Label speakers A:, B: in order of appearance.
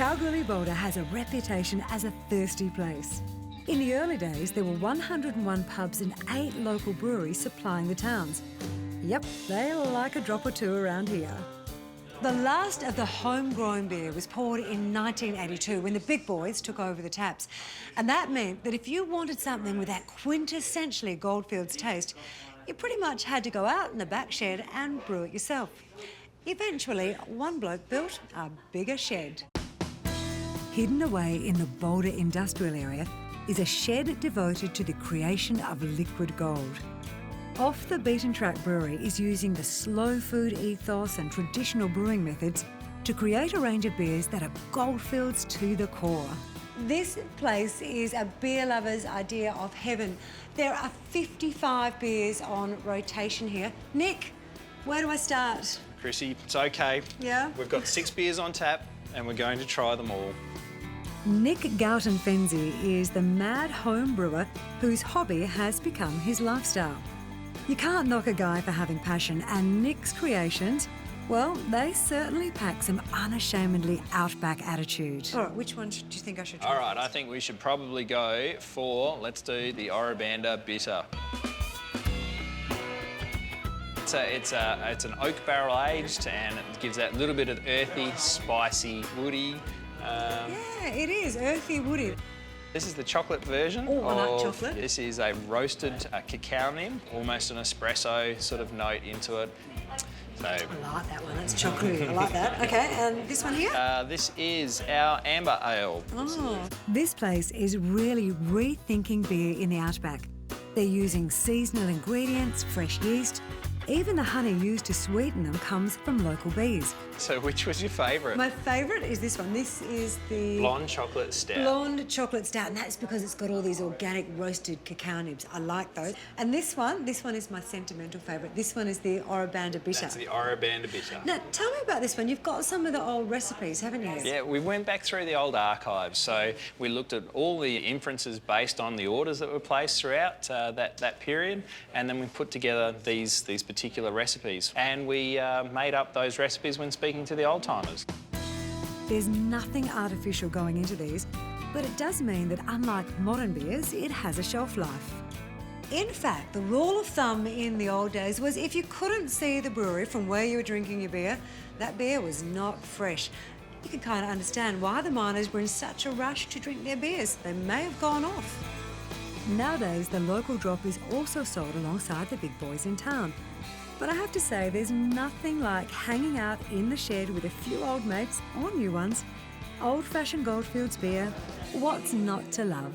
A: Kalgoorlie Boulder has a reputation as a thirsty place. In the early days, there were 101 pubs and 8 local breweries supplying the towns. Yep, they like a drop or two around here. The last of the homegrown beer was poured in 1982 when the big boys took over the taps. And that meant that if you wanted something with that quintessentially Goldfields taste, you pretty much had to go out in the back shed and brew it yourself. Eventually, one bloke built a bigger shed. Hidden away in the Boulder industrial area is a shed devoted to the creation of liquid gold. Off the Beaten Track Brewery is using the slow food ethos and traditional brewing methods to create a range of beers that are Goldfields to the core. This place is a beer lover's idea of heaven. There are 55 beers on rotation here. Nick, where do I start?
B: Chrissy, it's okay.
A: Yeah?
B: We've got 6 beers on tap and we're going to try them all.
A: Nick Goughton-Fenzi is the mad home brewer whose hobby has become his lifestyle. You can't knock a guy for having passion, and Nick's creations, well, they certainly pack some unashamedly outback attitude. All right, which one do you think I should try?
B: All right, I think we should probably go for, let's do the Orabanda Bitter. It's an oak barrel aged, and it gives that little bit of earthy, spicy, woody.
A: Yeah, it is earthy, woody.
B: This is the chocolate version.
A: Oh, I like chocolate.
B: This is a roasted cacao nib, almost an espresso sort of note into it. So,
A: I like that one, that's chocolatey, I like that. Okay, and this one here?
B: This is our amber ale.
A: Oh. This place is really rethinking beer in the outback. They're using seasonal ingredients, fresh yeast. Even the honey used to sweeten them comes from local bees.
B: So which was your favourite?
A: My favourite is this one. This is the...
B: Blonde chocolate stout.
A: Blonde chocolate stout, and that's because it's got all these organic roasted cacao nibs. I like those. And this one is my sentimental favourite. This one is the Orabanda Bitter.
B: That's the Orabanda Bitter.
A: Now, tell me about this one. You've got some of the old recipes, haven't you?
B: Yeah, we went back through the old archives. So we looked at all the inferences based on the orders that were placed throughout that period, and then we put together these particular recipes. And we made up those recipes when speaking to the old-timers.
A: There's nothing artificial going into these, but it does mean that unlike modern beers, it has a shelf life. In fact, the rule of thumb in the old days was if you couldn't see the brewery from where you were drinking your beer, that beer was not fresh. You can kind of understand why the miners were in such a rush to drink their beers. They may have gone off. Nowadays, the local drop is also sold alongside the big boys in town. But I have to say, there's nothing like hanging out in the shed with a few old mates, or new ones. Old-fashioned Goldfields beer, what's not to love?